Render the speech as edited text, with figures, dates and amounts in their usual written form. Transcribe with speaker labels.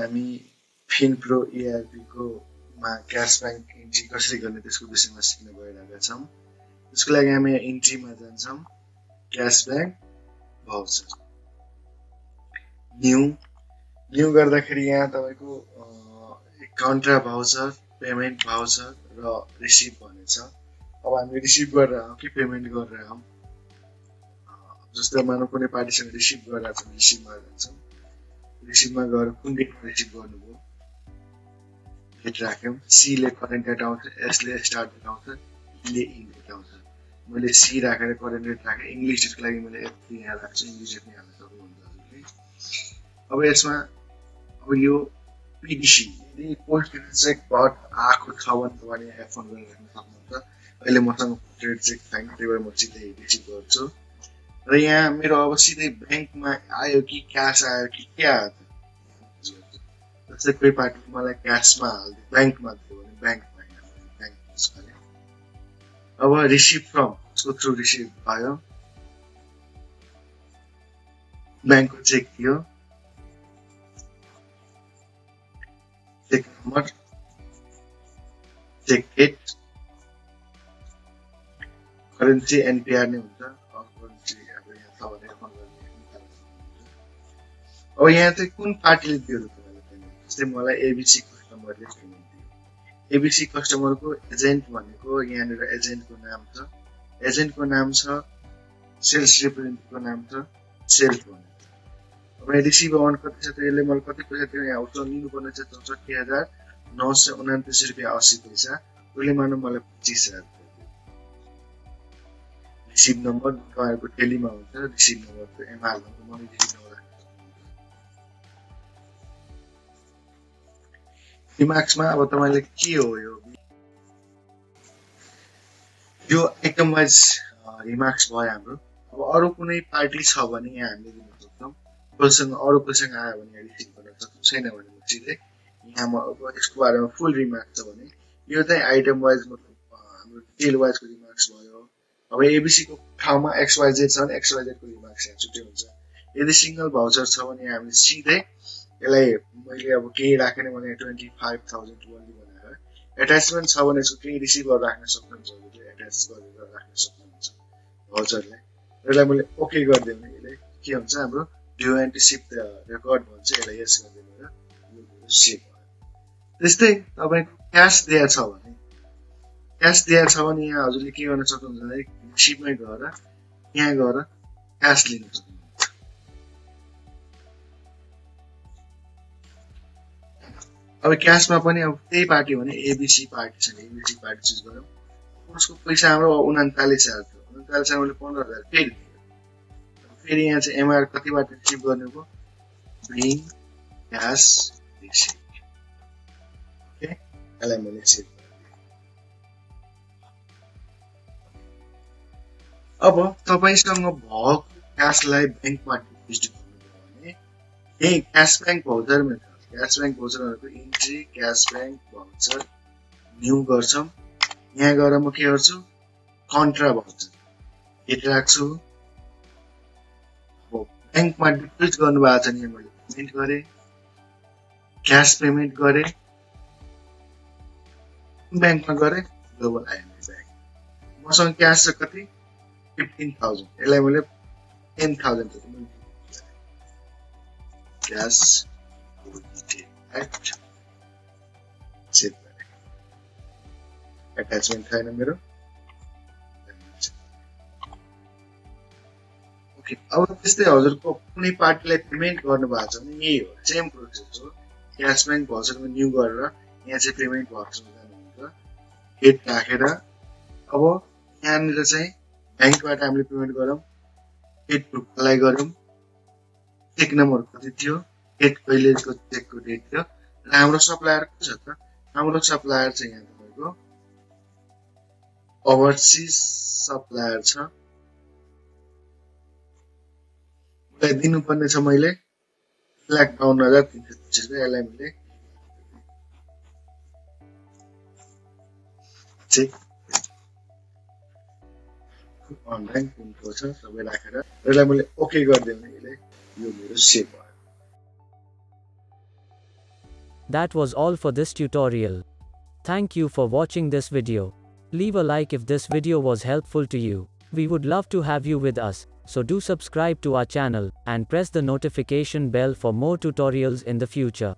Speaker 1: हामी FINPRO ERP को मा क्याश बैंक इन्ट्री कसरी गर्ने त्यसको विषयमा सिक्न गइरहेका छौं। त्यसको लागि हामी इन्ट्रीमा जान्छौं, क्याश बैंक भाउचर न्यू गर्दाखेरि यहाँ तपाईको कन्ट्रा भाउचर, पेमेन्ट भाउचर र रिसिभ भन्ने छ। अब हामी रिसिभ गरेर हौ कि पेमेन्ट गरेर हौ, जस्तै मानौ कुनै पार्टीसँग रिसिभ गरेर छौं, रिसिभमा जान्छौं। रिसिभमा गएर कुन डेटमा रिसिभ गर्नुभयो डेट राख्यौं। सी ले करेन्ट डेट आउँछ, एस ले स्टार्ट डेट आउँछ, ई ले इन्ड डेट आउँछ। मैले सी राखेर करेन्ट डेट राखे। इंग्लिश डेटको लागि मैले एफ यहाँ राख्छु, इंग्लिश डेट नै हाल्न सक्नुहुन्छ हजुरले। अब यसमा अब यो पीडीसी यदि पोस्ट चेक भट आएको छ भने तपाईले एफ1 गरेर राख्न सक्नुहुन्छ। अहिले मसँग ट्रेड चेक छैन, त्यही भएर म सिधै रिसिभ गर्छु। र यहाँ मेरो अब सिधै बैंकमा आयो कि क्याश आयो कि के आयो त, जस्तै कोही पार्टी मलाई क्याशमा हाल्दै बैंकमा दियो भने बैंकमा बैंक युज गरे। अब रिसिभ फ्रम उसको थ्रु रिसिभ भयो, बैंकको चेक थियो, cheque number, cheque date, currency NPR नै हुन्छ। करेन्सी अब यहाँ छ भने फोन गर्ने। अब यहाँ चाहिँ कुन पार्टीले दियो त तपाईलाई पेमेन्ट, जस्तै मलाई एबीसी कस्टमरले पेमेन्ट दियो। एबीसी कस्टमरको एजेन्ट भनेको यहाँनिर एजेन्टको नाम छ, एजेन्टको नाम छ, सेल्स रिप्रेजेन्टेटिभको नाम छ, सेल्स भन्ने। अब रिसिभ अमाउन्ट कति छ त, यसले मलाई कति पैसा दियो, यहाँ उच्च लिनुपर्ने छ 64,929 रुपैयाँ 80 पैसा। उसले मानौ मलाई 25,000 दियो। रिसिभ नम्बर तपाईहरुको टेलीमा हुन्छ, रिसिभ नम्बरको एमआर भन्नु मनी रिसिभ नम्बर राख्न सक्नुहुन्छ। रिमार्क्समा अब तपाईले के हो यो आइटम वाइज रिमार्क्स भयो हाम्रो। अब अरु कुनै पार्टी छ भने यहाँ हामीले दिन सक्छौं, कसैसँग अरु कसैसँग आयो भने रिसिभ गर्न सक्छौं, छैन भने सिधै यहाँ म अब यसको बारेमा फुल रिमार्क्स छ भने यो चाहिँ आइटम वाइज मतलब हाम्रो डिटेल वाइजको रिमार्क्स भयो। अब एबीसी को ठाउँमा एक्सवाइजेड छ भने एक्सवाइजेड को रिमार्क्स यहाँ छुट्टै हुन्छ। यदि सिंगल भाउचर छ भने हामीले सिधै यसलाई मैले अब केही राखेन भने 25,000 ओन्ली बनाएर एट्याचमेन्ट छ भने यसको केही रिसिभ गरेर राख्न सक्नुहुन्छ, एट्याच गरेर राख्न सक्नुहुन्छ भाउचरलाई। यसलाई मैले ओके गरिदिएँ भने यसले के हुन्छ हाम्रो ड्यु एन्ड शिप रेकर्ड भन्छ, यसलाई यस गरिदिनु र यो सेभ भयो। त्यस्तै तपाईको क्याश दिया छ भने यहाँ हजुरले के गर्न सक्नुहुन्छ भने रिसिभमै गएर यहाँ गएर क्याश लिन सक्नुहुन्छ। अब क्याशमा पनि अब त्यही पार्टी भने एबीसी पार्टी छ, एबीसी पार्टी चुज गरौँ। उसको पैसा हाम्रो 39,000 थियो, 39,000 मैले 15,000 फेरि दियो। फेरि यहाँ चाहिँ एमआर कतिबाट रिसिभ गर्नुभयो, ब्रिङ क्याश रिसिभ। ओके, यसलाई मैले सेभ गरिदिएँ। अब तपाईसँग भएको क्याशलाई बैंकमा डिपोजिट गर्नुभयो भने यही क्याश बैंक भाउचरमा छ। क्याश बैंक भाउचर भनेको entry cash bank voucher new गर्छौं। यहाँ गएर म के गर्छु, कन्ट्रा भाउचर डेट राख्छु। अब बैंकमा डिपोजिट गर्नुभएको छ नि, मैले पेमेन्ट गरे, क्याश पेमेन्ट गरे, बैंकमा गरे ग्लोबल आइएमबी बैंक। मसँग क्याश छ कति 15,000, यसलाई मैले 10,000 क्याश सेभ गरे। एट्याचमेन्ट छैन मेरो। ओके, अब त्यस्तै हजुरको कुनै पार्टीलाई पेमेन्ट गर्नुभएको छ भने यही हो, सेम प्रोसेस हो। क्याश बैंक भाउचरमा न्यू गरेर यहाँ चाहिँ पेमेन्ट भाउचरमा जानुहुन्छ, डेट राखेर अब यहाँनिर चाहिँ बैंकबाट हामीले पेमेन्ट गरौँ, डेट अप्लाई गरौँ, चेक नम्बर कति थियो, डेट कहिलेको चेकको डेट थियो, र हाम्रो सप्लायर को छ त, हाम्रो सप्लायर चाहिँ यहाँ तपाईको ओभरसीज सप्लायर छ। उसलाई दिनुपर्ने छ मैले 1,52,325 रुपैयाँ। यसलाई मैले चेक अनलाइन इन्फो छ सबै राखेर यसलाई मैले ओके गरिदिएँ भने यसले यो मेरो सेभ भयो।
Speaker 2: That was all for this tutorial. Thank you for watching this video. Leave a like if this video was helpful to you. We would love to have you with us, so do subscribe to our channel, and press the notification bell for more tutorials in the future.